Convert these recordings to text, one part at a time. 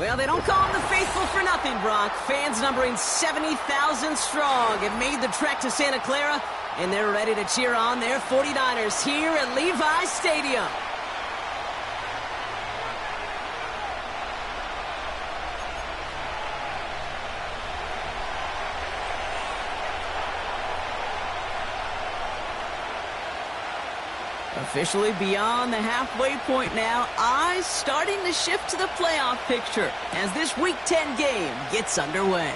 Well, they don't call them the faithful for nothing, Brock. Fans numbering 70,000 strong have made the trek to Santa Clara, and they're ready to cheer on their 49ers here at Levi's Stadium. Officially beyond the halfway point now, eyes starting to shift to the playoff picture as this Week 10 game gets underway.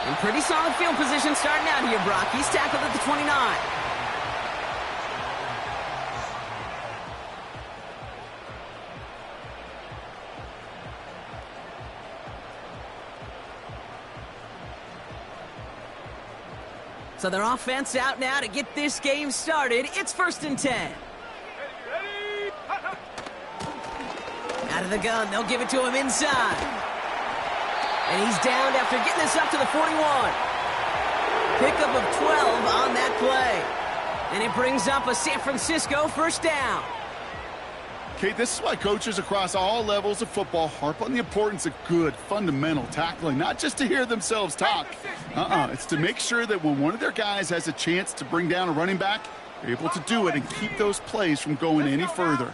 In pretty solid field position starting out here, Brock. He's tackled at the 29. So their offense out now to get this game started. It's 1st and 10. Out of the gun, they'll give it to him inside. And he's downed after getting this up to the 41. Pickup of 12 on that play. And it brings up a San Francisco first down. Okay, this is why coaches across all levels of football harp on the importance of good, fundamental tackling, not just to hear themselves talk. It's to make sure that when one of their guys has a chance to bring down a running back, they're able to do it and keep those plays from going any further.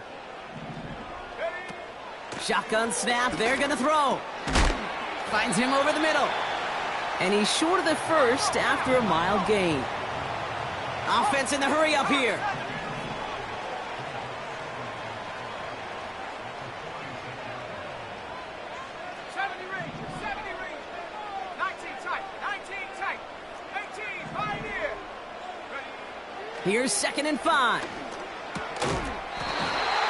Shotgun snap, they're going to throw. Finds him over the middle. And he's short of the first after a mild gain. Offense in the hurry up here. Here's 2nd and 5.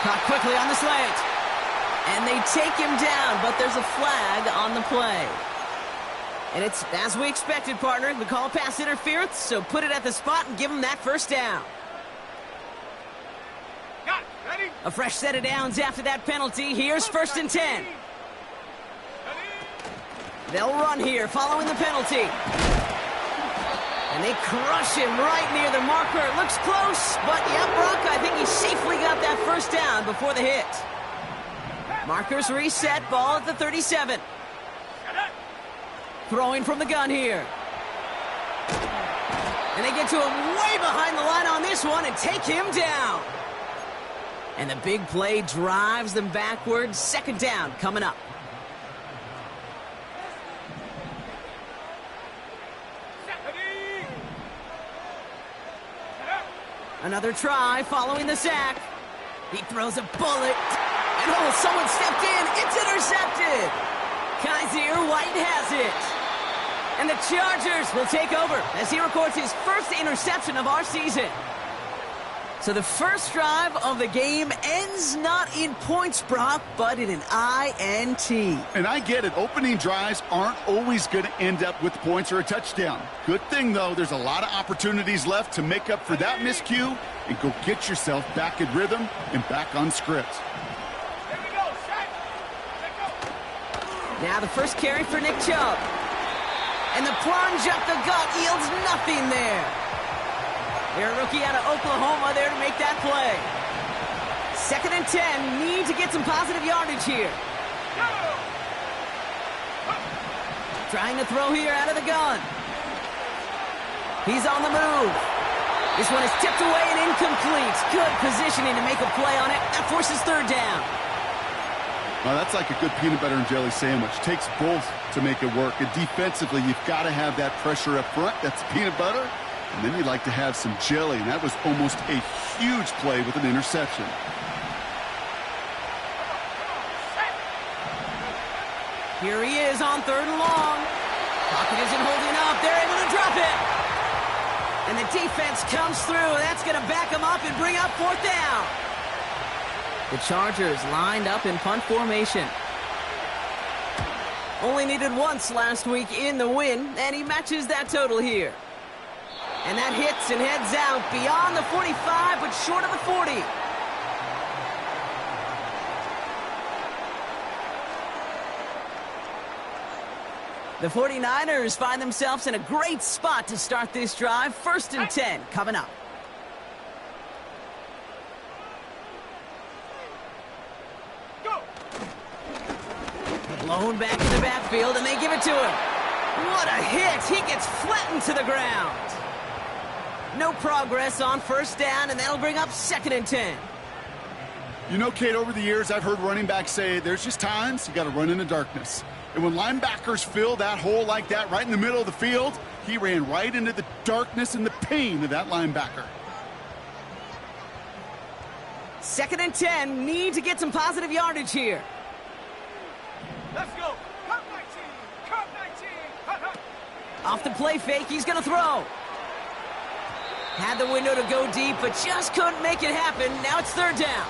Caught quickly on the slant. And they take him down, but there's a flag on the play. And it's as we expected, partner. We call pass interference, so put it at the spot and give him that first down. Ready? A fresh set of downs after that penalty. Here's 1st and 10. They'll run here following the penalty. And they crush him right near the marker. Looks close, but yeah, Brock, I think he safely got that first down before the hit. Markers reset, ball at the 37. Throwing from the gun here. And they get to him way behind the line on this one and take him down. And the big play drives them backwards. 2nd down coming up. Another try following the sack. He throws a bullet. And oh, someone stepped in. It's intercepted. Kaiser White has it. And the Chargers will take over as he records his first interception of our season. So the first drive of the game ends not in points, Brock, but in an INT. And I get it. Opening drives aren't always going to end up with points or a touchdown. Good thing, though, there's a lot of opportunities left to make up for that miscue and go get yourself back in rhythm and back on script. Now the first carry for Nick Chubb. And the plunge up the gut yields nothing there. They're a rookie out of Oklahoma there to make that play. 2nd and 10. Need to get some positive yardage here. Trying to throw here out of the gun. He's on the move. This one is tipped away and incomplete. Good positioning to make a play on it. That forces 3rd down. Well, that's like a good peanut butter and jelly sandwich. Takes both to make it work. And defensively, you've got to have that pressure up front. That's peanut butter. And then you'd like to have some jelly. And that was almost a huge play with an interception. Here he is on 3rd and long. Pocket isn't holding up. They're able to drop it. And the defense comes through. That's going to back them up and bring up 4th down. The Chargers lined up in punt formation. Only needed once last week in the win, and he matches that total here. And that hits and heads out beyond the 45, but short of the 40. The 49ers find themselves in a great spot to start this drive. 1st and 10 coming up. Blown back in the backfield, and they give it to him. What a hit! He gets flattened to the ground. No progress on first down, and that'll bring up 2nd and 10. You know, Kate, over the years, I've heard running backs say there's just times you got to run in the darkness. And when linebackers fill that hole like that right in the middle of the field, he ran right into the darkness and the pain of that linebacker. 2nd and 10, need to get some positive yardage here. Let's go. Cut 19. Cut 19. Cut, cut. Off the play fake, he's going to throw. Had the window to go deep, but just couldn't make it happen. Now it's 3rd down.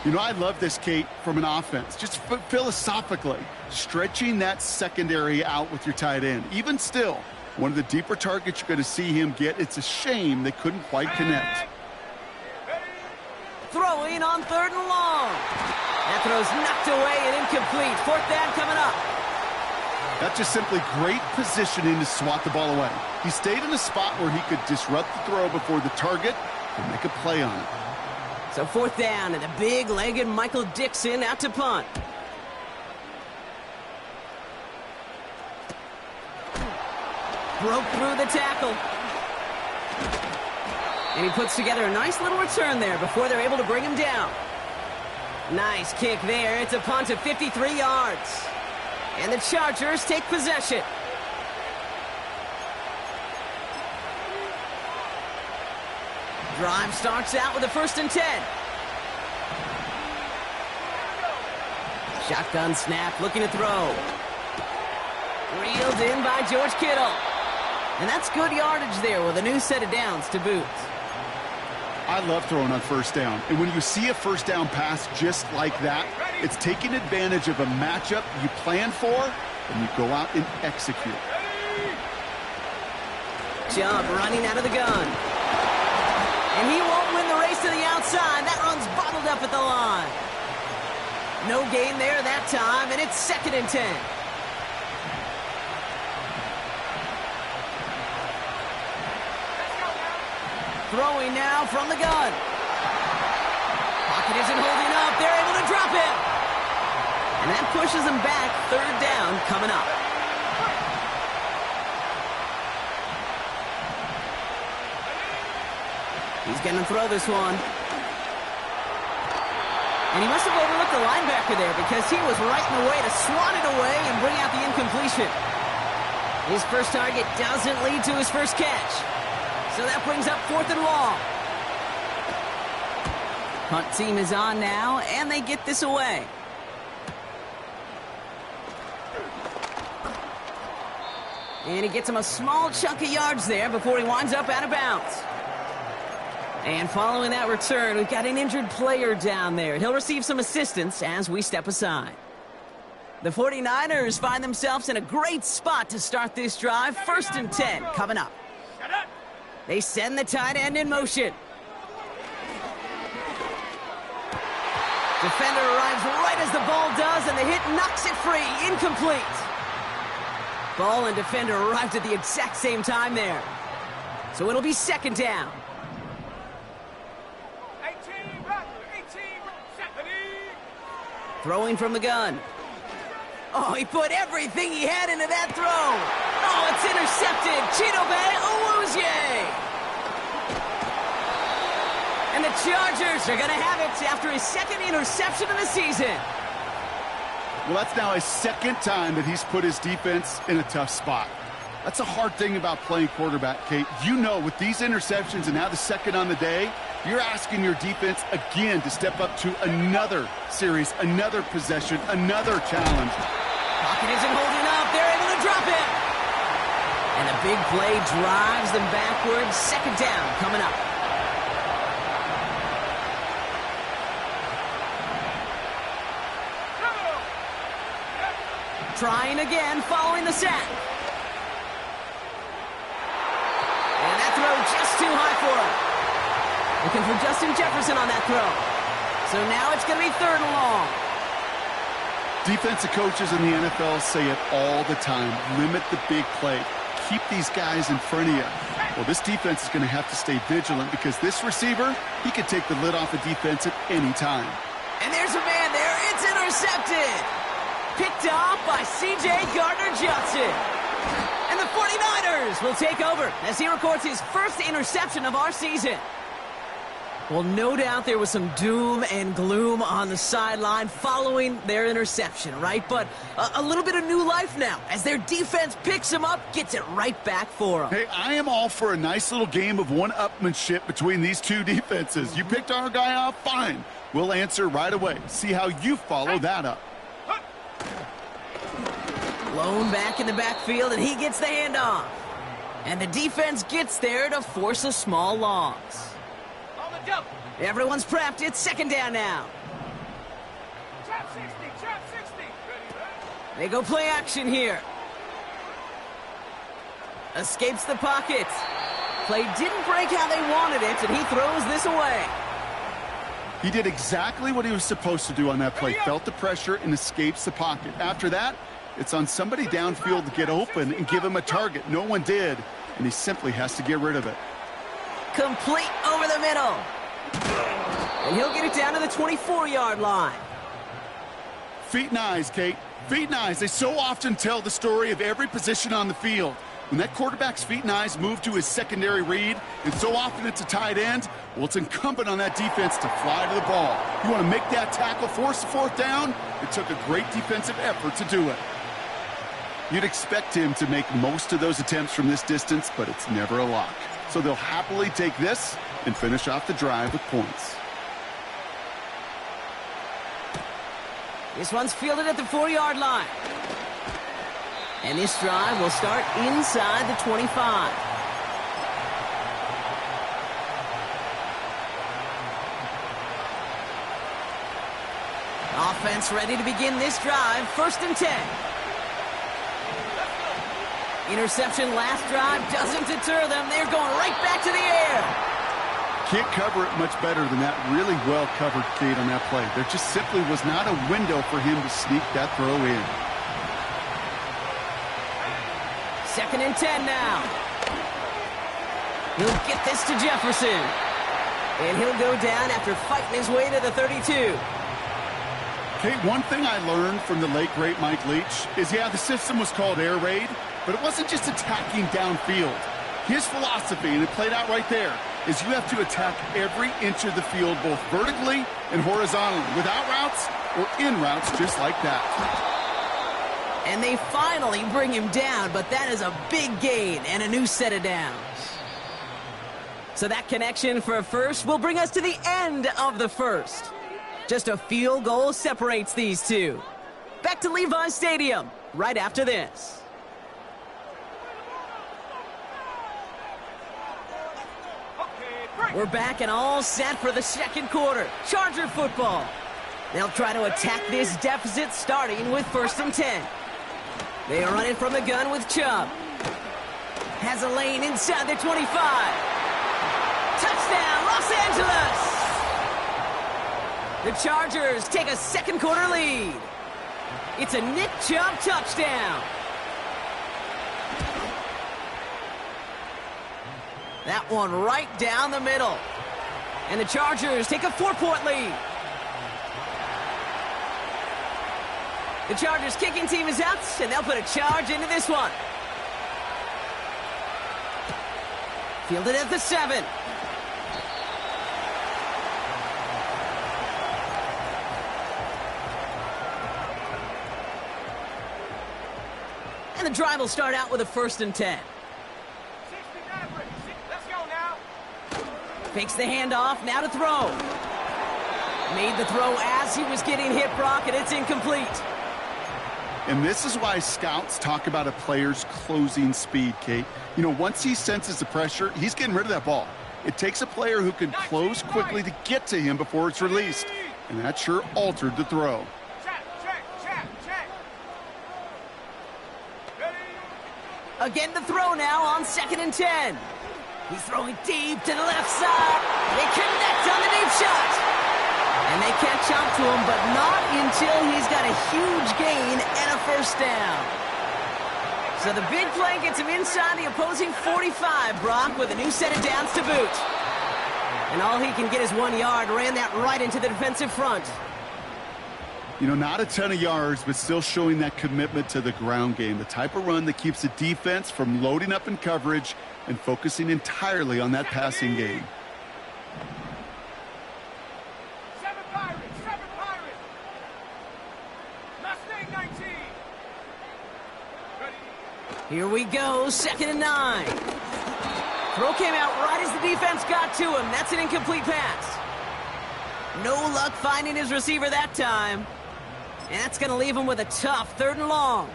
You know, I love this, Kate, from an offense. Just philosophically, stretching that secondary out with your tight end. Even still, one of the deeper targets you're going to see him get. It's a shame they couldn't quite connect. Throwing on 3rd and long. That throw's knocked away and incomplete. 4th down coming up. That's just simply great positioning to swat the ball away. He stayed in a spot where he could disrupt the throw before the target and make a play on it. So 4th down, and a big-legged Michael Dixon out to punt. Broke through the tackle. And he puts together a nice little return there before they're able to bring him down. Nice kick there. It's a punt of 53 yards. And the Chargers take possession. Drive starts out with a 1st and 10. Shotgun snap, looking to throw. Reeled in by George Kittle. And that's good yardage there with a new set of downs to boot. I love throwing on 1st down. And when you see a 1st down pass just like that, it's taking advantage of a matchup you plan for, and you go out and execute. Chubb running out of the gun. And he won't win the race to the outside. That run's bottled up at the line. No gain there that time, and it's 2nd and 10. Throwing now from the gun. Pocket isn't holding up. They're able to drop it. And that pushes them back. 3rd down coming up. He's going to throw this one. And he must have overlooked the linebacker there because he was right in the way to swat it away and bring out the incompletion. His first target doesn't lead to his first catch. So that brings up 4th and long. Punt team is on now, and they get this away. And he gets him a small chunk of yards there before he winds up out of bounds. And following that return, we've got an injured player down there. He'll receive some assistance as we step aside. The 49ers find themselves in a great spot to start this drive. 1st and 10 coming up. They send the tight end in motion. Defender arrives right as the ball does, and the hit knocks it free. Incomplete. Ball and defender arrived at the exact same time there. So it'll be 2nd down. 18, 70. Throwing from the gun. Oh, he put everything he had into that throw. Oh, it's intercepted. Chidobe Awuzie. And the Chargers are going to have it after his 2nd interception of the season. Well, that's now his 2nd time that he's put his defense in a tough spot. That's a hard thing about playing quarterback, Kate. You know, with these interceptions and now the 2nd on the day, you're asking your defense again to step up to another series, another possession, another challenge. Pocket isn't holding up. They're able to drop it. And a big play drives them backwards. 2nd down coming up. Trying again, following the sack. And that throw just too high for him. Looking for Justin Jefferson on that throw. So now it's going to be 3rd and long. Defensive coaches in the NFL say it all the time. Limit the big play. Keep these guys in front of you. Well, this defense is going to have to stay vigilant because this receiver, he could take the lid off the defense at any time. And there's a man there. It's intercepted. picked off by C.J. Gardner-Johnson. And the 49ers will take over as he records his first interception of our season. Well, no doubt there was some doom and gloom on the sideline following their interception, right? But a little bit of new life now as their defense picks him up, gets it right back for them. Hey, I am all for a nice little game of one-upmanship between these two defenses. You picked our guy off, fine. We'll answer right away. See how you follow that up. Blown back in the backfield, and he gets the handoff. And the defense gets there to force a small loss. Everyone's prepped. It's second down now. Trap 60, trap 60. They go play action here. Escapes the pocket. Play didn't break how they wanted it, and he throws this away. He did exactly what he was supposed to do on that play. Felt the pressure and escapes the pocket. After that, it's on somebody downfield to get open and give him a target. No one did, and he simply has to get rid of it. Complete over the middle. And he'll get it down to the 24-yard line. Feet and eyes, Kate. Feet and eyes. They so often tell the story of every position on the field. When that quarterback's feet and eyes move to his secondary read, and so often it's a tight end, well, it's incumbent on that defense to fly to the ball. You want to make that tackle, force the fourth down? It took a great defensive effort to do it. You'd expect him to make most of those attempts from this distance, but it's never a lock. So they'll happily take this and finish off the drive with points. This one's fielded at the 4-yard line. And this drive will start inside the 25. Offense ready to begin this drive. 1st and 10. Interception last drive doesn't deter them. They're going right back to the air. Can't cover it much better than that. Really well covered, Kate, on that play. There just simply was not a window for him to sneak that throw in. 2nd and 10 now. He'll get this to Jefferson. And he'll go down after fighting his way to the 32. Kate, one thing I learned from the late, great Mike Leach is, yeah, the system was called air raid, but it wasn't just attacking downfield. His philosophy, and it played out right there, is you have to attack every inch of the field, both vertically and horizontally, without routes or in routes, just like that. And they finally bring him down, but that is a big gain and a new set of downs. So that connection for a first will bring us to the end of the first. Just a field goal separates these two. Back to Levi Stadium right after this. We're back and all set for the second quarter. Charger football. They'll try to attack this deficit starting with 1st and 10. They are running from the gun with Chubb. Has a lane inside the 25. Touchdown, Los Angeles! The Chargers take a second quarter lead. It's a Nick Chubb touchdown. That one right down the middle. And the Chargers take a 4-point lead. The Chargers kicking team is out, and they'll put a charge into this one. Fielded at the 7. And the drive will start out with a 1st and 10. Let's go now. Fakes the handoff, now to throw. Made the throw as he was getting hit, Brock, and it's incomplete. And this is why scouts talk about a player's closing speed, Kate. You know, once he senses the pressure, he's getting rid of that ball. It takes a player who can close quickly to get to him before it's released. And that sure altered the throw. Check. Again the throw now on 2nd and 10. He's throwing deep to the left side. They connect on the deep shot. And they catch up to him, but not until he's got a huge gain and a 1st down. So the big play gets him inside the opposing 45, Brock, with a new set of downs to boot. And all he can get is 1 yard. Ran that right into the defensive front. You know, not a ton of yards, but still showing that commitment to the ground game. The type of run that keeps the defense from loading up in coverage and focusing entirely on that passing game. 7 Pirates, 7 Pirates. Mustang 19. Ready. Here we go, 2nd and 9. Throw came out right as the defense got to him. That's an incomplete pass. No luck finding his receiver that time. And that's going to leave him with a tough 3rd and long.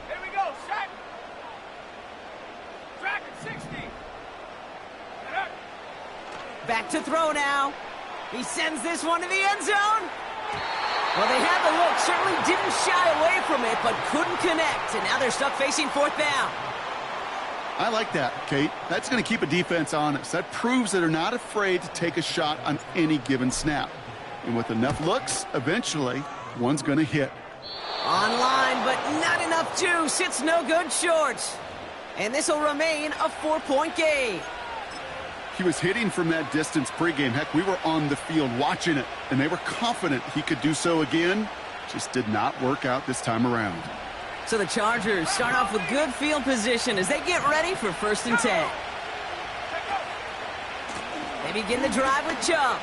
Here we go, set. Dragon 60. Back to throw now. He sends this one to the end zone. Well, they had the look, certainly didn't shy away from it, but couldn't connect. And now they're stuck facing 4th down. I like that, Kate. That's going to keep a defense honest. That proves that they're not afraid to take a shot on any given snap. And with enough looks, eventually, one's going to hit. Online, but not enough juice. It's no good short. And this will remain a 4-point game. He was hitting from that distance pregame. Heck, we were on the field watching it, and they were confident he could do so again. Just did not work out this time around. So the Chargers start off with good field position as they get ready for 1st and 10. They begin the drive with Chubb.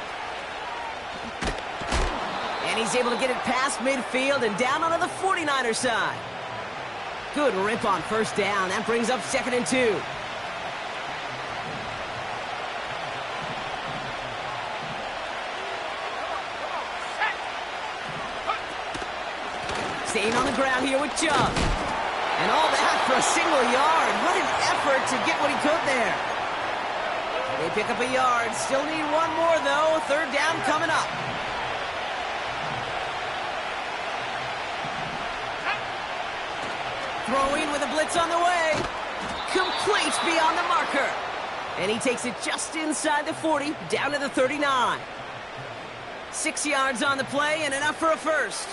And he's able to get it past midfield and down onto the 49er side. Good rip on 1st down. That brings up 2nd and 2. Staying on the ground here with Chubb. And all that for a single yard. What an effort to get what he could there. They pick up a yard. Still need one more, though. 3rd down coming up. Throwing with a blitz on the way. Complete beyond the marker. And he takes it just inside the 40, down to the 39. 6 yards on the play and enough for a first.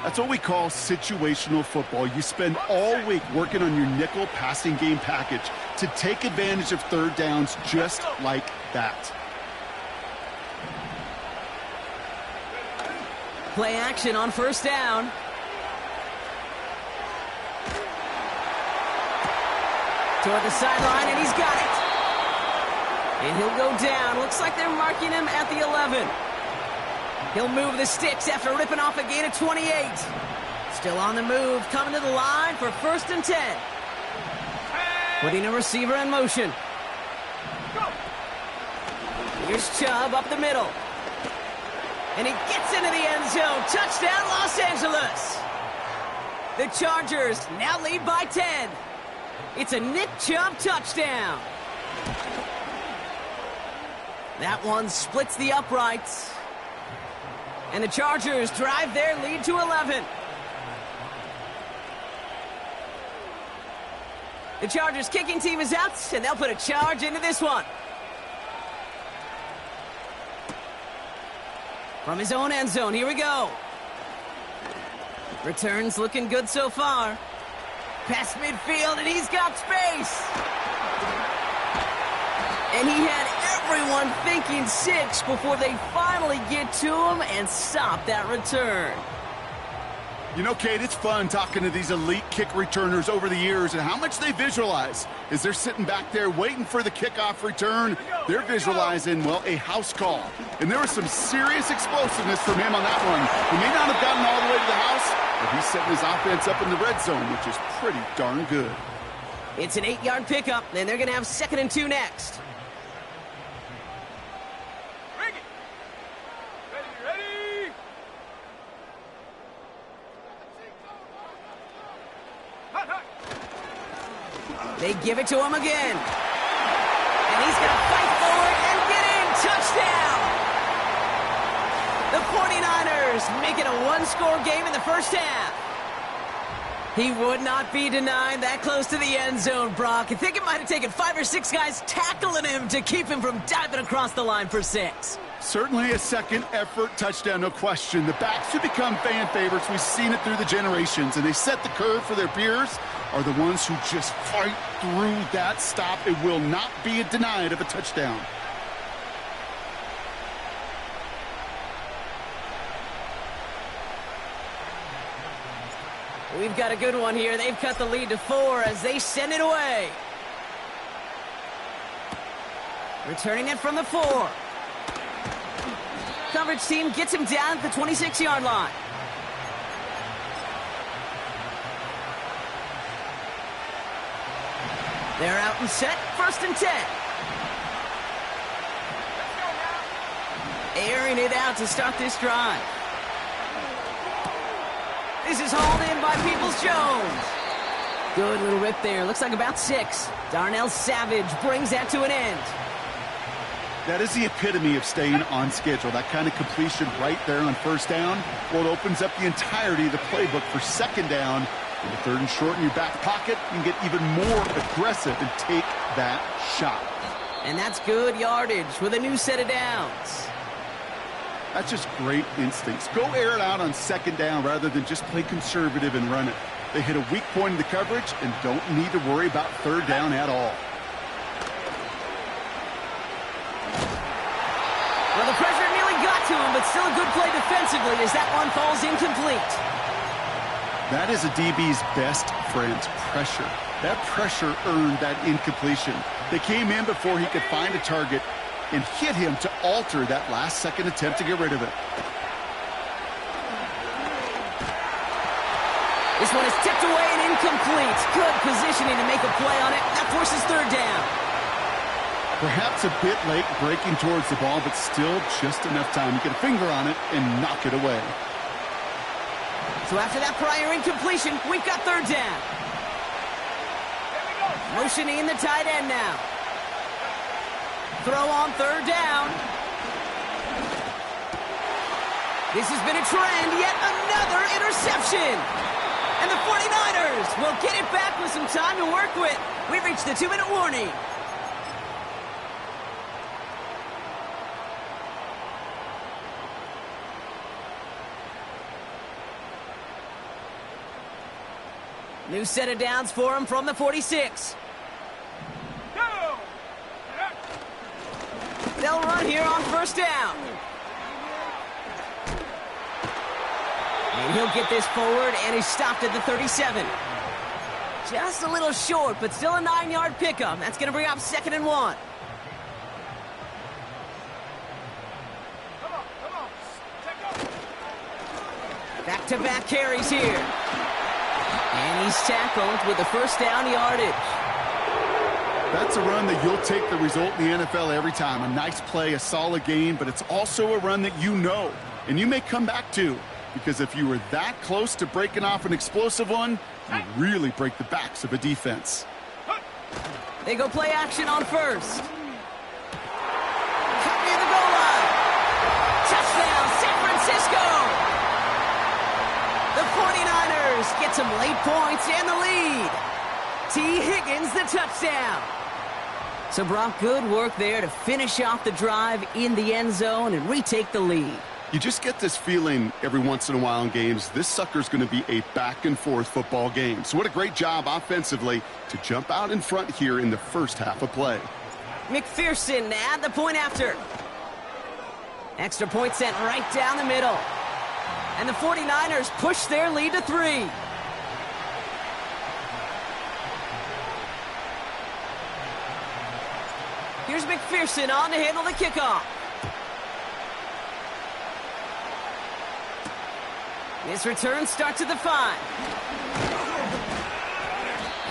That's what we call situational football. You spend all week working on your nickel passing game package to take advantage of 3rd downs just like that. Play action on 1st down. Toward the sideline, and he's got it. And he'll go down. Looks like they're marking him at the 11. He'll move the sticks after ripping off a gain of 28. Still on the move, coming to the line for 1st and 10. Putting a receiver in motion. Here's Chubb up the middle. And he gets into the end zone. Touchdown, Los Angeles. The Chargers now lead by 10. It's a Nick Chubb touchdown. That one splits the uprights. And the Chargers drive their lead to 11. The Chargers kicking team is out, and they'll put a charge into this one. From his own end zone, here we go. Returns looking good so far. Past midfield, and he's got space. And he had everyone thinking 6 before they finally get to him and stop that return. You know, Kate, it's fun talking to these elite kick returners over the years and how much they visualize. As they're sitting back there waiting for the kickoff return, they're visualizing, well, a house call. And there was some serious explosiveness from him on that one. He may not have gotten all the way to the house, but he's setting his offense up in the red zone, which is pretty darn good. It's an 8-yard pickup, and they're going to have 2nd and 2 next. They give it to him again. And he's going to fight forward and get in. Touchdown! The 49ers make it a one-score game in the first half. He would not be denied that close to the end zone, Brock. I think it might have taken 5 or 6 guys tackling him to keep him from diving across the line for 6. Certainly a second effort touchdown, no question. The backs who become fan favorites, we've seen it through the generations, and they set the curve for their peers, are the ones who just fight through that stop. It will not be denied of a touchdown. We've got a good one here. They've cut the lead to 4 as they send it away. Returning it from the 4. Coverage team gets him down at the 26-yard line. They're out and set, 1st and 10. Airing it out to start this drive. This is hauled in by Peoples-Jones. Good little rip there. Looks like about 6. Darnell Savage brings that to an end. That is the epitome of staying on schedule. That kind of completion right there on 1st down. Well, it opens up the entirety of the playbook for 2nd down. In the 3rd and short in your back pocket, you can get even more aggressive and take that shot. And that's good yardage with a new set of downs. That's just great instincts. Go air it out on 2nd down rather than just play conservative and run it. They hit a weak point in the coverage and don't need to worry about 3rd down at all. Well, the pressure nearly got to him, but still a good play defensively as that one falls incomplete. That is a DB's best friend, pressure. That pressure earned that incompletion. They came in before he could find a target and hit him to alter that last-second attempt to get rid of it. This one is tipped away and incomplete. Good positioning to make a play on it. That forces 3rd down. Perhaps a bit late breaking towards the ball, but still just enough time to get a finger on it and knock it away. So after that prior incompletion, we've got 3rd down. Motioning the tight end now. Throw on 3rd down. This has been a trend, yet another interception. And the 49ers will get it back with some time to work with. We've reached the 2-minute warning. New set of downs for him from the 46. They'll run here on 1st down. And he'll get this forward, and he's stopped at the 37. Just a little short, but still a 9-yard pickup. That's going to bring up 2nd and 1. Back-to-back carries here. And he's tackled with the 1st down yardage. That's a run that you'll take the result in the NFL every time. A nice play, a solid game, but it's also a run that you know, and you may come back to, because if you were that close to breaking off an explosive one, you really break the backs of a defense. They go play action on 1st. Cut near the goal line. Touchdown, San Francisco! The 49ers get some late points and the lead. T. Higgins, the touchdown. So, Brock, good work there to finish off the drive in the end zone and retake the lead. You just get this feeling every once in a while in games, this sucker's going to be a back-and-forth football game. So what a great job offensively to jump out in front here in the 1st half of play. McPherson at the point after. Extra point sent right down the middle. And the 49ers push their lead to 3. Here's McPherson on to handle the kickoff. This return starts at the 5.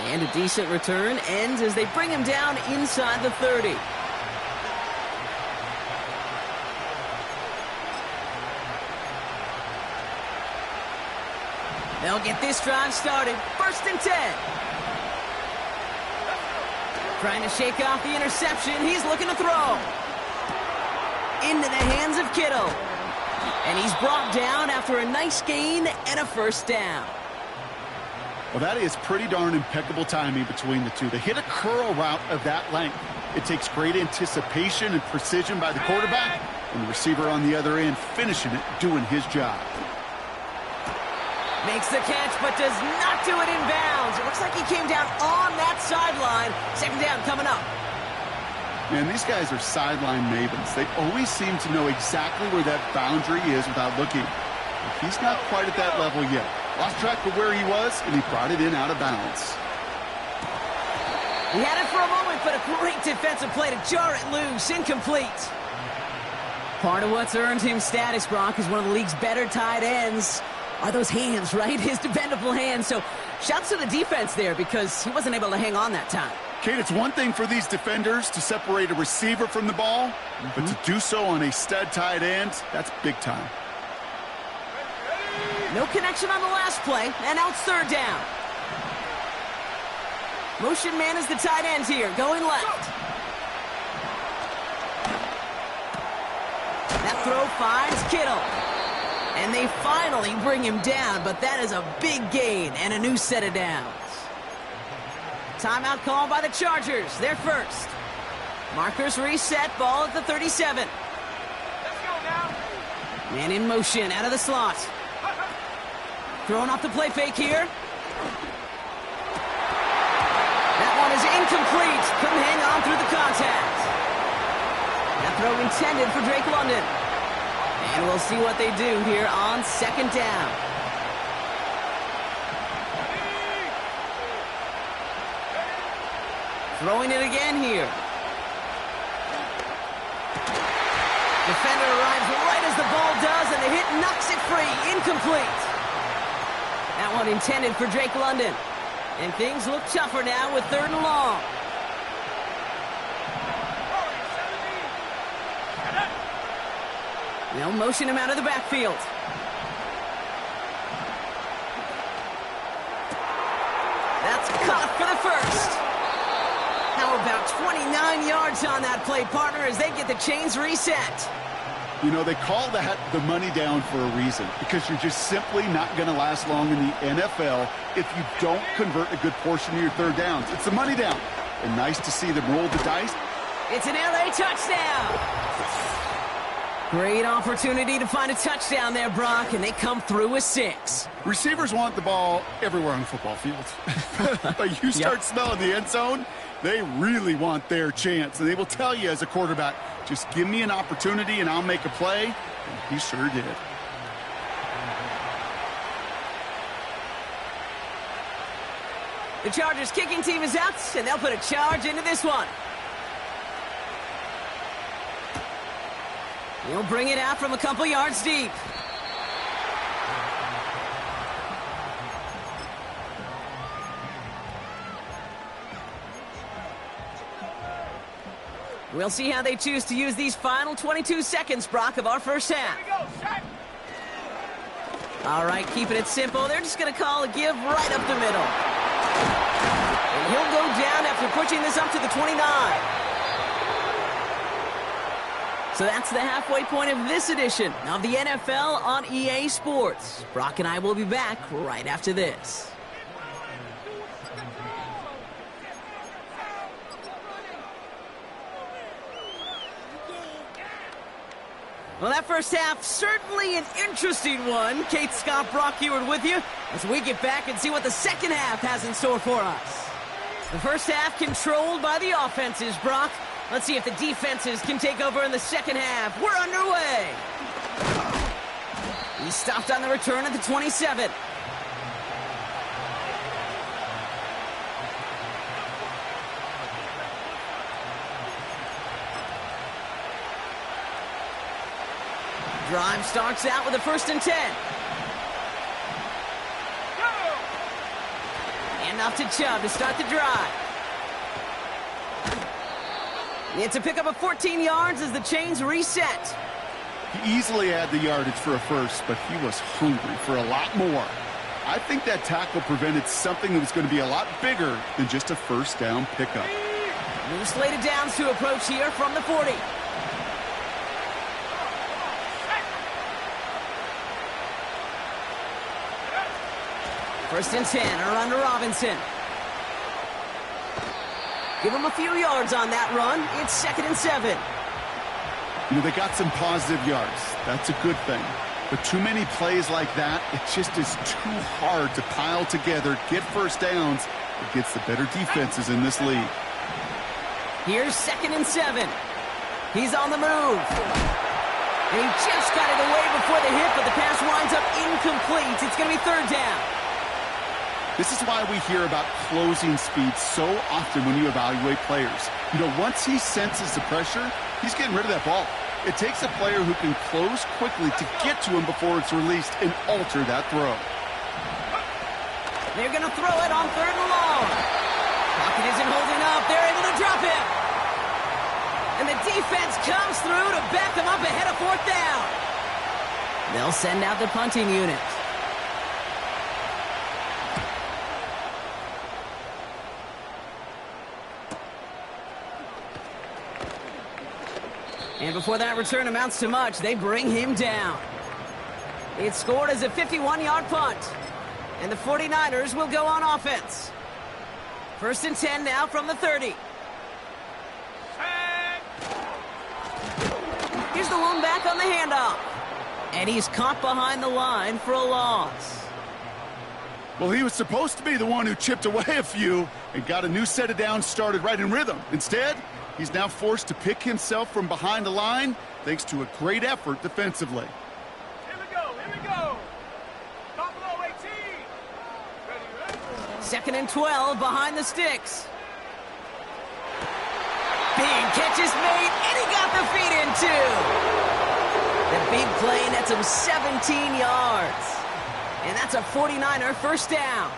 And a decent return ends as they bring him down inside the 30. They'll get this drive started. 1st and 10. Trying to shake off the interception. He's looking to throw. Into the hands of Kittle. And he's brought down after a nice gain and a 1st down. Well, that is pretty darn impeccable timing between the two. They hit a curl route of that length. It takes great anticipation and precision by the quarterback, and the receiver on the other end finishing it, doing his job. Makes the catch, but does not do it in bounds. It looks like he came down on that sideline. 2nd down coming up. Man, these guys are sideline mavens. They always seem to know exactly where that boundary is without looking. He's not quite at that level yet. Lost track of where he was, and he brought it in out of bounds. He had it for a moment, but a great defensive play to jar it loose. Incomplete. Part of what's earned him status, Brock, is one of the league's better tight ends. Are those hands, right? His dependable hands. So shouts to the defense there because he wasn't able to hang on that time. Kate, it's one thing for these defenders to separate a receiver from the ball, but to do so on a stud tight end, that's big time. No connection on the last play, and now it's third down. Motion man is the tight end here, going left. That throw finds Kittle. And they finally bring him down, but that is a big gain and a new set of downs. Timeout called by the Chargers. They're first. Markers reset, ball at the 37. Let's go now. Man in motion, out of the slot. Throwing off the play fake here. That one is incomplete. Couldn't hang on through the contact. That throw intended for Drake London. And we'll see what they do here on second down. Throwing it again here. Defender arrives right as the ball does, and the hit knocks it free. Incomplete. That one intended for Drake London. And things look tougher now with third and long. They'll motion him out of the backfield. That's caught for the first. How about 29 yards on that play, partner, as they get the chains reset. You know, they call that the money down for a reason, because you're just simply not going to last long in the NFL if you don't convert a good portion of your third downs. It's the money down. And nice to see them roll the dice. It's an LA touchdown. Great opportunity to find a touchdown there, Brock, and they come through with 6. Receivers want the ball everywhere on the football field. But you start smelling the end zone, they really want their chance. And they will tell you as a quarterback, just give me an opportunity and I'll make a play. And he sure did. The Chargers kicking team is out, and they'll put a charge into this one. He'll bring it out from a couple yards deep. We'll see how they choose to use these final 22 seconds, Brock, of our first half. Here we go, Shaq. All right, keeping it simple. They're just going to call a give right up the middle. And he'll go down after pushing this up to the 29. So that's the halfway point of this edition of the NFL on EA Sports. Brock and I will be back right after this. Well, that first half, certainly an interesting one. Kate, Scott, Brock Heward with you as we get back and see what the second half has in store for us. The first half controlled by the offenses, Brock. Let's see if the defenses can take over in the second half. We're underway. He stopped on the return at the 27. Drive starts out with a 1st and 10. And off to Chubb to start the drive. It's a pickup of 14 yards as the chains reset. He easily had the yardage for a first, but he was hungry for a lot more. I think that tackle prevented something that was going to be a lot bigger than just a first down pickup. New slated downs to approach here from the 40. First and 10, around to Robinson. Give him a few yards on that run. It's 2nd and 7. You know, they got some positive yards. That's a good thing. But too many plays like that, it just is too hard to pile together, get first downs against the better defenses in this league. Here's 2nd and 7. He's on the move. And he just got it away before the hit, but the pass winds up incomplete. It's going to be third down. This is why we hear about closing speed so often when you evaluate players. You know, once he senses the pressure, he's getting rid of that ball. It takes a player who can close quickly to get to him before it's released and alter that throw. They're going to throw it on third and long. Pocket isn't holding up. They're able to drop him. And the defense comes through to back him up ahead of fourth down. They'll send out the punting unit. And before that return amounts to much, they bring him down. It's scored as a 51-yard punt. And the 49ers will go on offense. First and 10 now from the 30. Here's the lone back on the handoff. And he's caught behind the line for a loss. Well, he was supposed to be the one who chipped away a few and got a new set of downs started right in rhythm. Instead, he's now forced to pick himself from behind the line thanks to a great effort defensively. Here we go, here we go. Buffalo 18. Ready. Second and 12 behind the sticks. Big catch is made, and he got the feet in too. The big play nets him 17 yards. And that's a 49er first down.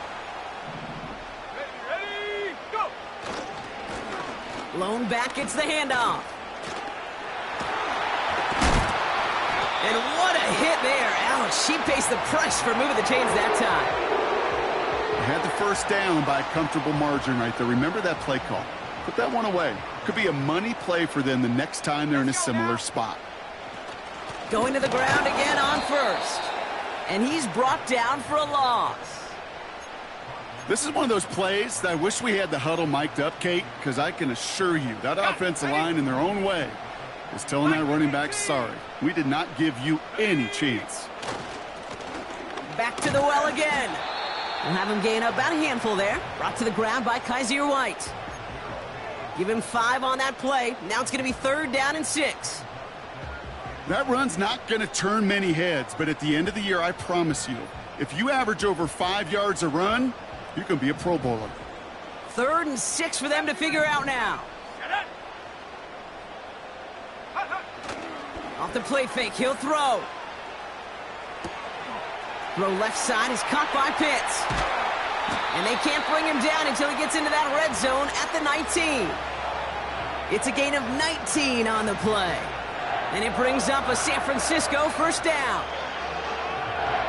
Ready, go. Lone back gets the handoff. And what a hit there. Ouch, she pays the price for moving the chains that time. They had the first down by a comfortable margin right there. Remember that play call. Put that one away. Could be a money play for them the next time they're in a similar spot. Going to the ground again on first. And he's brought down for a loss. This is one of those plays that I wish we had the huddle mic'd up, Kate, because I can assure you that offensive line in their own way is telling that running back, sorry, we did not give you any chance. Back to the well again. We'll have him gain about a handful there. Brought to the ground by Kaiser White. Give him 5 on that play. Now it's going to be third down and 6. That run's not going to turn many heads, but at the end of the year, I promise you, if you average over 5 yards a run, you can be a Pro Bowler. Third and 6 for them to figure out now. Off the play fake, he'll throw. Throw left side is caught by Pitts. And they can't bring him down until he gets into that red zone at the 19. It's a gain of 19 on the play. And it brings up a San Francisco first down.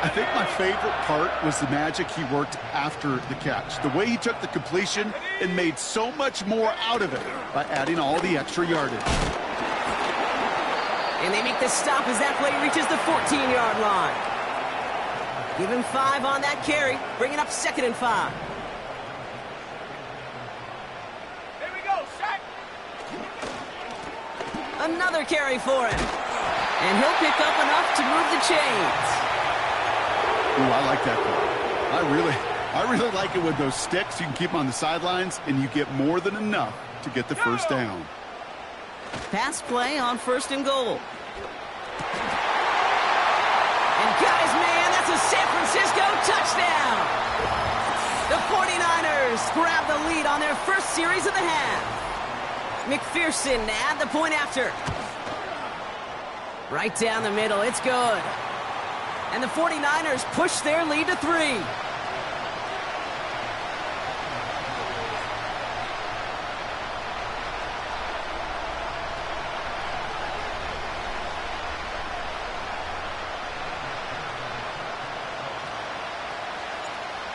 I think my favorite part was the magic he worked after the catch. The way he took the completion and made so much more out of it by adding all the extra yardage. And they make the stop as that play reaches the 14-yard line. Give him 5 on that carry, bringing up second and 5. Here we go, sack. Another carry for him. And he'll pick up enough to move the chains. Ooh, I like that play. I really like it with those sticks. You can keep them on the sidelines, and you get more than enough to get the first down. Pass play on first and goal. And guys, man, that's a San Francisco touchdown. The 49ers grab the lead on their first series of the half. McPherson at the point after. Right down the middle, it's good. And the 49ers push their lead to 3.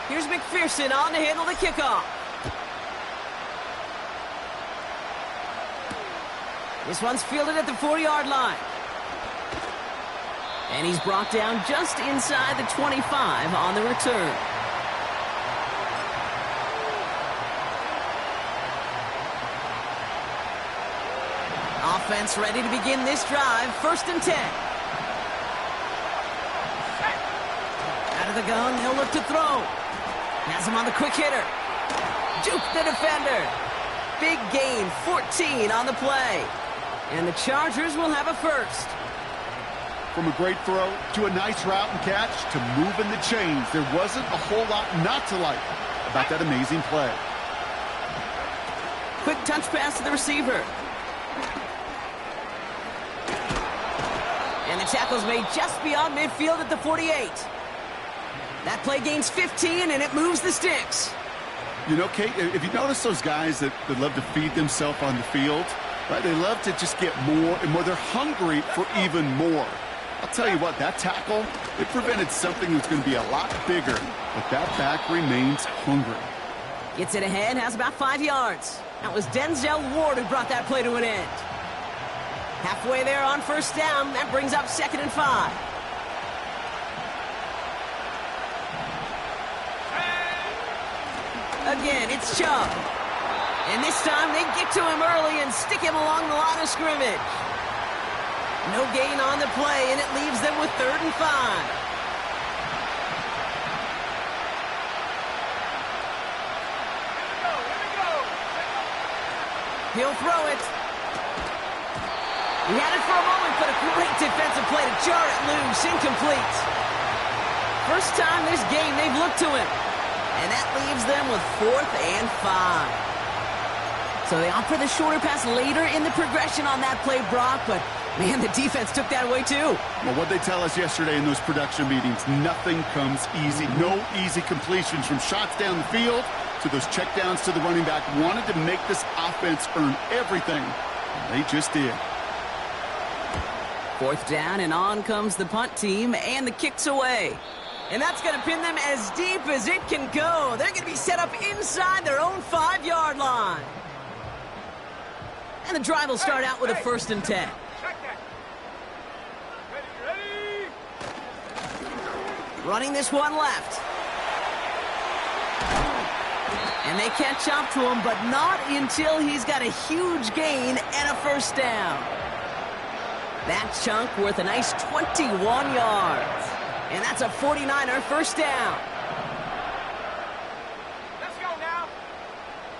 Here's McPherson on to handle the kickoff. This one's fielded at the 4-yard line. And he's brought down just inside the 25 on the return. Offense ready to begin this drive. First and 10. Out of the gun, they'll look to throw. Has him on the quick hitter. Juke the defender. Big gain, 14 on the play. And the Chargers will have a first. From a great throw to a nice route and catch to moving the chains, there wasn't a whole lot not to like about that amazing play. Quick touch pass to the receiver. And the tackle's made just beyond midfield at the 48. That play gains 15, and it moves the sticks. You know, Kate, if you notice those guys that love to feed themselves on the field, right? They love to just get more and more. They're hungry for even more. I'll tell you what, that tackle, it prevented something that's going to be a lot bigger, but that back remains hungry. Gets it ahead, has about 5 yards. That was Denzel Ward who brought that play to an end. Halfway there on first down, that brings up 2nd and 5. Again, it's Chubb. And this time they get to him early and stick him along the line of scrimmage. No gain on the play, and it leaves them with 3rd and 5. He'll throw it. He had it for a moment, but a great defensive play to jar it loose. Incomplete. First time this game they've looked to him. And that leaves them with 4th and 5. So they opt for the shorter pass later in the progression on that play, Brock, but man, the defense took that away too. Well, what they tell us yesterday in those production meetings, nothing comes easy. No easy completions from shots down the field to those checkdowns to the running back. Wanted to make this offense earn everything. They just did. 4th down, and on comes the punt team, and the kick's away. And that's going to pin them as deep as it can go. They're going to be set up inside their own 5-yard line. And the drive will start out with a 1st and 10. Running this one left. And they catch up to him, but not until he's got a huge gain and a 1st down. That chunk worth a nice 21 yards. And that's a 49er 1st down. Let's go now.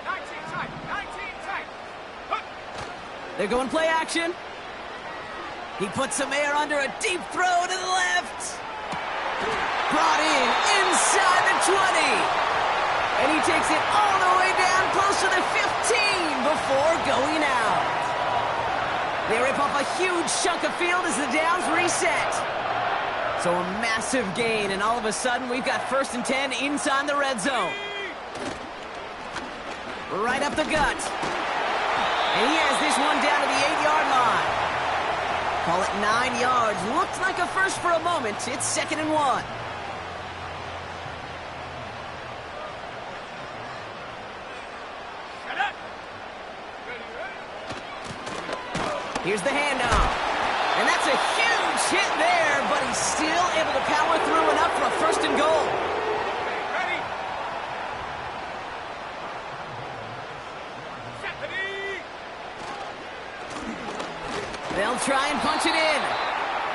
19 tight. 19 tight. Hook. They're going play action. He puts some air under a deep throw to the left. Brought in inside the 20. And he takes it all the way down close to the 15 before going out. They rip off a huge chunk of field as the downs reset. So a massive gain, and all of a sudden we've got 1st and 10 inside the red zone. Right up the gut. And he has this one down to the 8-yard line. Call it 9 yards. Looks like a first for a moment. It's 2nd and 1. Shut up. Ready. Here's the handoff. And that's a huge hit there, but he's still able to power through enough for a 1st and goal. Ready. Set the knee. They'll try and punch it in.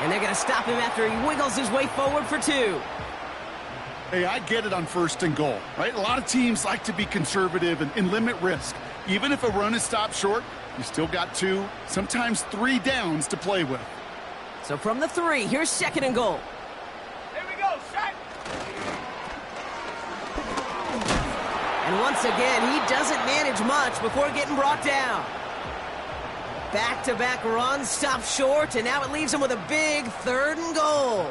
And they're going to stop him after he wiggles his way forward for 2. Hey, I get it on 1st and goal, right? A lot of teams like to be conservative and limit risk. Even if a run is stopped short, you still got 2, sometimes 3 downs to play with. So from the 3, here's 2nd and goal. Here we go. Set. And once again, he doesn't manage much before getting brought down. Back-to-back runs stop short, and now it leaves him with a big 3rd and goal.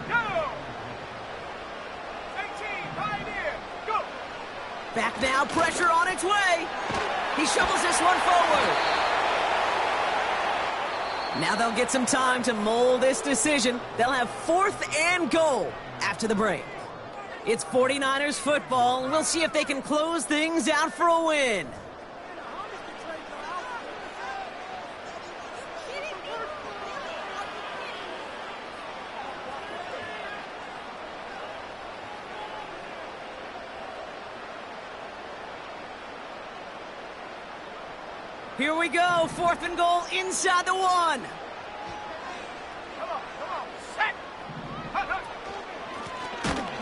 Go. 18. Pioneer. Go. Back now, pressure on its way. He shovels this one forward. Now they'll get some time to mold this decision. They'll have 4th and goal after the break. It's 49ers football, and we'll see if they can close things out for a win. Here we go, 4th and goal inside the 1. Come on. Set.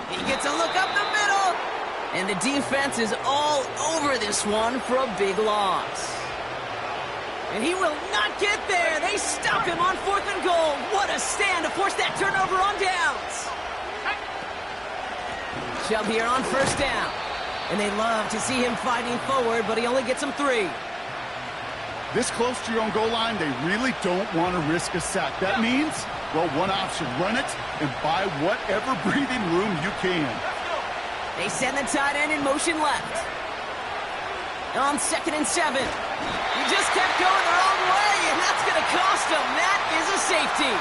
He gets a look up the middle. And the defense is all over this one for a big loss. And he will not get there. They stop him on 4th and goal. What a stand to force Chubb here on first down. And they love to see him fighting forward, but he only gets them 3. This close to your own goal line, they really don't want to risk a sack. That means, well, one option, run it and buy whatever breathing room you can. They send the tight end in motion left. On 2nd and 7. He just kept going the wrong way, and that's going to cost him. That is a safety.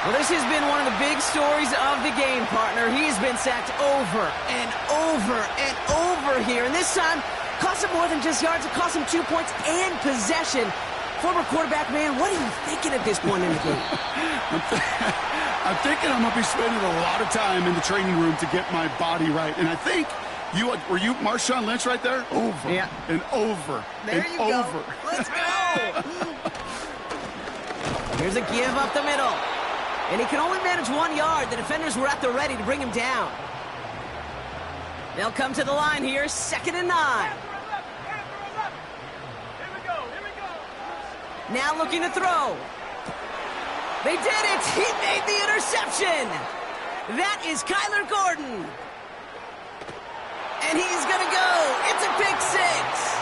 Well, this has been one of the big stories of the game, partner. He's been sacked over and over and over here, and this time cost him more than just yards. It cost him 2 points and possession. Former quarterback, man, what are you thinking at this point in the game? I'm thinking I'm going to be spending a lot of time in the training room to get my body right. And I think were you Marshawn Lynch right there? Over and over there and you over. Go. Let's go. Here's a give up the middle. And he can only manage 1 yard. The defenders were at the ready to bring him down. They'll come to the line here, 2nd and 9. Now looking to throw. They did it! He made the interception! That is Kyler Gordon. And he's gonna go. It's a pick 6.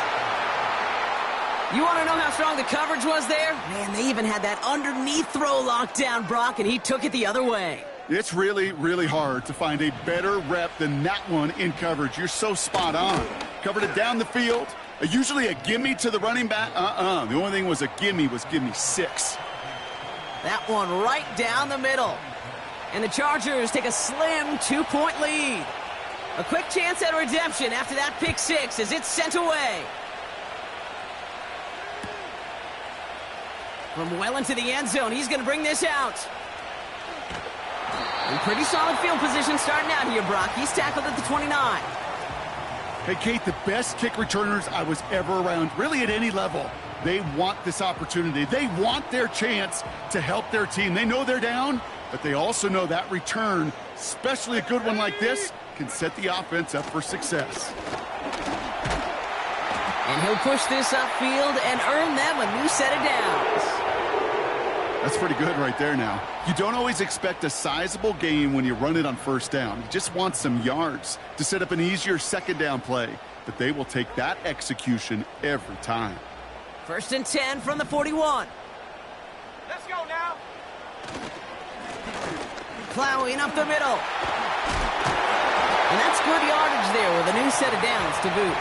You want to know how strong the coverage was there? Man, they even had that underneath throw locked down, Brock, and he took it the other way. It's really, really hard to find a better rep than that one in coverage. You're so spot on. Covered it down the field. Usually a gimme to the running back. The only thing was a gimme 6. That one right down the middle. And the Chargers take a slim 2-point lead. A quick chance at redemption after that pick 6 as it's sent away. From well into the end zone, he's going to bring this out. In pretty solid field position starting out here, Brock. He's tackled at the 29. Hey, Kate, the best kick returners I was ever around, really at any level, they want this opportunity. They want their chance to help their team. They know they're down, but they also know that return, especially a good one like this, can set the offense up for success. And he'll push this upfield and earn them a new set of downs. That's pretty good right there now. You don't always expect a sizable gain when you run it on first down. You just want some yards to set up an easier second down play. But they will take that execution every time. 1st and 10 from the 41. Let's go now. Plowing up the middle. And that's good yardage there with a new set of downs to boot.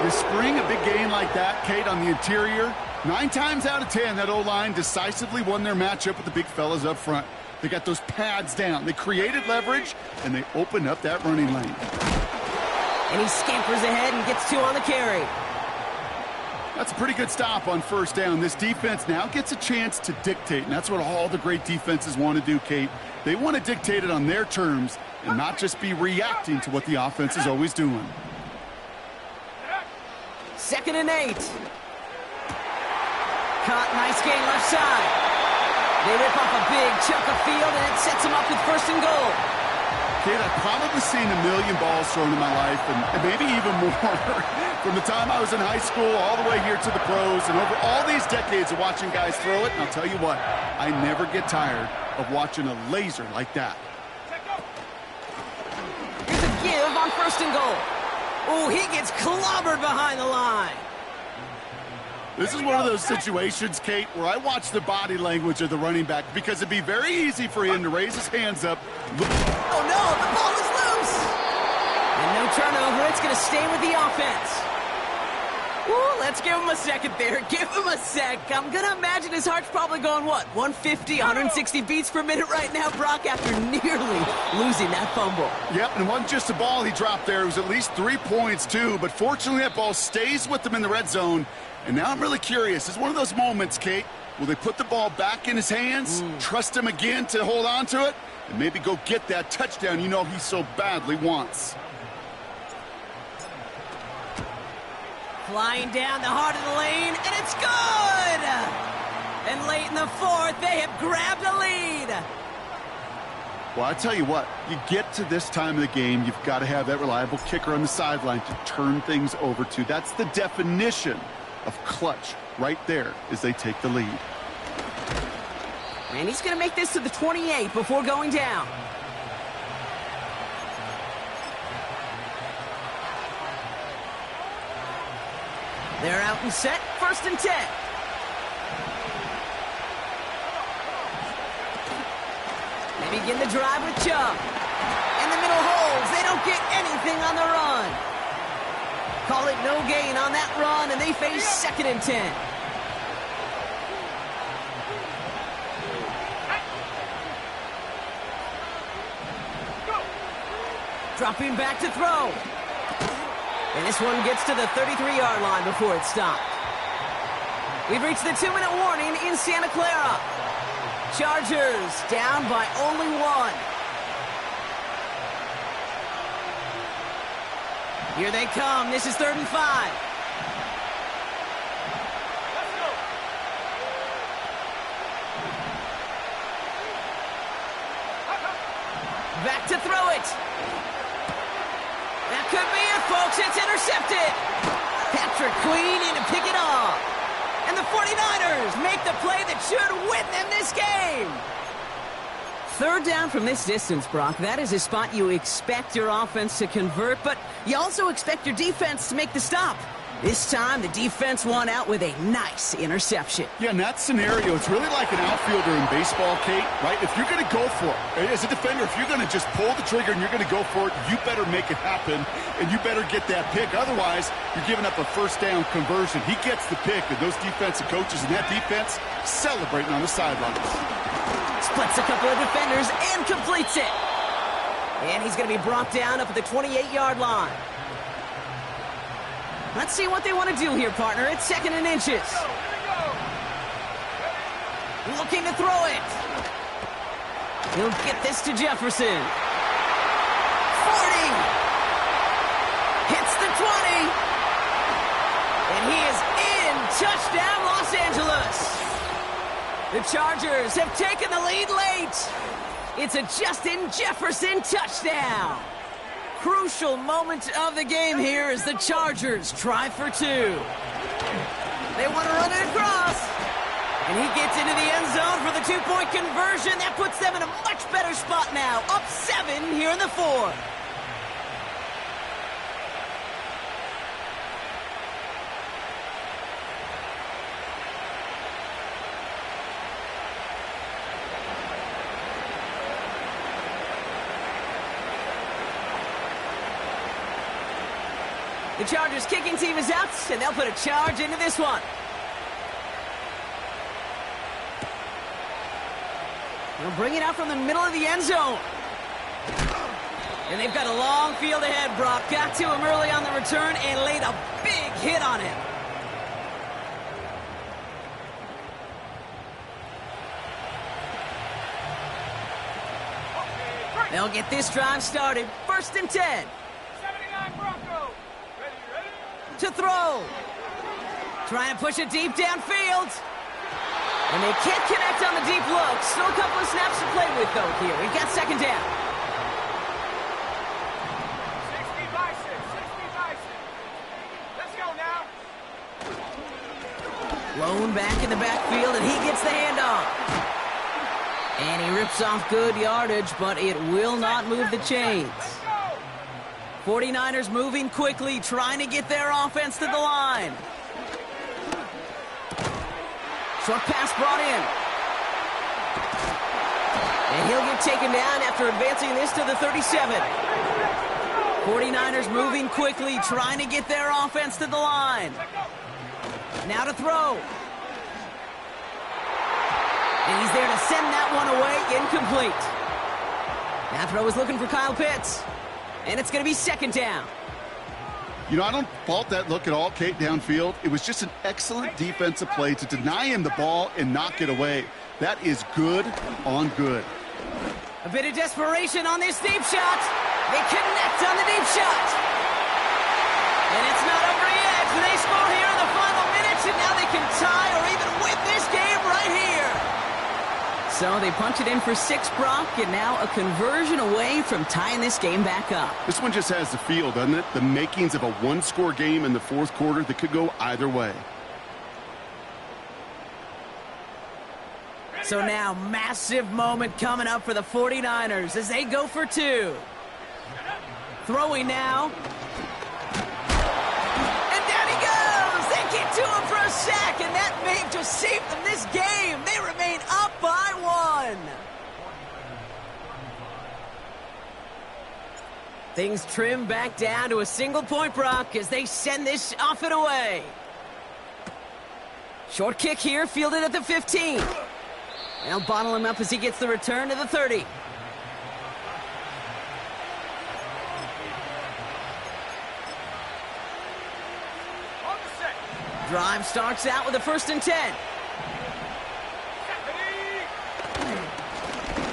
You spring a big gain like that, Kate, on the interior, 9 times out of 10, that O-line decisively won their matchup with the big fellas up front. They got those pads down. They created leverage, and they opened up that running lane. And he scampers ahead and gets 2 on the carry. That's a pretty good stop on first down. This defense now gets a chance to dictate, and that's what all the great defenses want to do, Kate. They want to dictate it on their terms and not just be reacting to what the offense is always doing. 2nd and 8. Caught, nice gain left side. They rip off a big chunk of field, and it sets them up with 1st and goal. Kate, I've probably seen a million balls thrown in my life, and maybe even more. From the time I was in high school all the way here to the pros, and over all these decades of watching guys throw it, and I'll tell you what, I never get tired of watching a laser like that. Here's a give on 1st and goal. Oh, he gets clobbered behind the line. This is one of those situations, Kate, where I watch the body language of the running back because it'd be very easy for him to raise his hands up. Oh, no, the ball is loose. And no turnover. It's going to stay with the offense. Ooh, let's give him a second there. Give him a sec. I'm going to imagine his heart's probably going, what, 150, 160 beats per minute right now, Brock, after nearly losing that fumble. Yep, and it wasn't just a ball he dropped there. It was at least 3 points, too. But fortunately, that ball stays with him in the red zone. And now I'm really curious. It's one of those moments, Kate. Will they put the ball back in his hands, trust him again to hold on to it, and maybe go get that touchdown you know he so badly wants? Flying down the heart of the lane, and it's good! And late in the 4th, they have grabbed a lead. Well, I tell you what, you get to this time of the game, you've got to have that reliable kicker on the sideline to turn things over to. That's the definition of clutch right there as they take the lead. And he's going to make this to the 28 before going down. They're out and set, 1st and 10. They begin the drive with Chubb. And the middle holds. They don't get anything on the run. Call it no gain on that run, and they face 2nd and 10. Dropping back to throw. And this one gets to the 33-yard line before it's stopped. We've reached the 2-minute warning in Santa Clara. Chargers down by only 1. Here they come. This is 3rd and 5. Back to throw it. That could be it, folks. It's intercepted. Patrick Queen in to pick it off. And the 49ers make the play that should win them this game. 3rd down from this distance, Brock. That is a spot you expect your offense to convert, but you also expect your defense to make the stop. This time, the defense won out with a nice interception. Yeah, in that scenario, it's really like an outfielder in baseball, Kate, right? If you're going to go for it, as a defender, if you're going to just pull the trigger and you're going to go for it, you better make it happen, and you better get that pick. Otherwise, you're giving up a 1st down conversion. He gets the pick, and those defensive coaches and that defense celebrating on the sidelines. Splits a couple of defenders and completes it. And he's going to be brought down up at the 28-yard line. Let's see what they want to do here, partner. It's 2nd and inches. Looking to throw it. He'll get this to Jefferson. 40. Hits the 20. And he is in. Touchdown, Los Angeles. The Chargers have taken the lead late. It's a Justin Jefferson touchdown. Crucial moment of the game here as the Chargers try for 2. They want to run it across. And he gets into the end zone for the 2-point conversion. That puts them in a much better spot now. Up 7 here in the 4th. The Chargers kicking team is out, and they'll put a charge into this one. They'll bring it out from the middle of the end zone. And they've got a long field ahead, Brock. Got to him early on the return and laid a big hit on him. They'll get this drive started. 1st and 10. To throw. Trying to push it deep downfield. And they can't connect on the deep look. Still a couple of snaps to play with, though, here. We've got 2nd down. 60 Bison. Let's go now. Lone back in the backfield, and he gets the handoff. And he rips off good yardage, but it will not move the chains. 49ers moving quickly, trying to get their offense to the line. Short pass brought in. And he'll get taken down after advancing this to the 37. 49ers moving quickly, trying to get their offense to the line. Now to throw. And he's there to send that one away, incomplete. That throw is looking for Kyle Pitts. And it's going to be 2nd down. You know, I don't fault that look at all, Kate, downfield. It was just an excellent defensive play to deny him the ball and knock it away. That is good on good. A bit of desperation on this deep shot. They connect on the deep shot. And it's not over yet. They score here in the final minutes, and now they can tie or even win this game right here. So they punch it in for 6, Brock, and now a conversion away from tying this game back up. This one just has the feel, doesn't it? The makings of a one-score game in the 4th quarter that could go either way. So now, massive moment coming up for the 49ers as they go for 2. Throwing now. And down he goes! They can't and that may have just saved them this game. They remain up by 1. Things trim back down to a single point, Brock, as they send this off and away. Short kick here, fielded at the 15. They'll bottle him up as he gets the return to the 30. Drive starts out with a 1st and 10.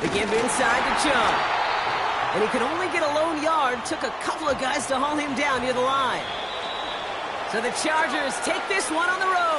The give inside to Chubb. And he could only get a lone yard. Took a couple of guys to haul him down near the line. So the Chargers take this one on the road.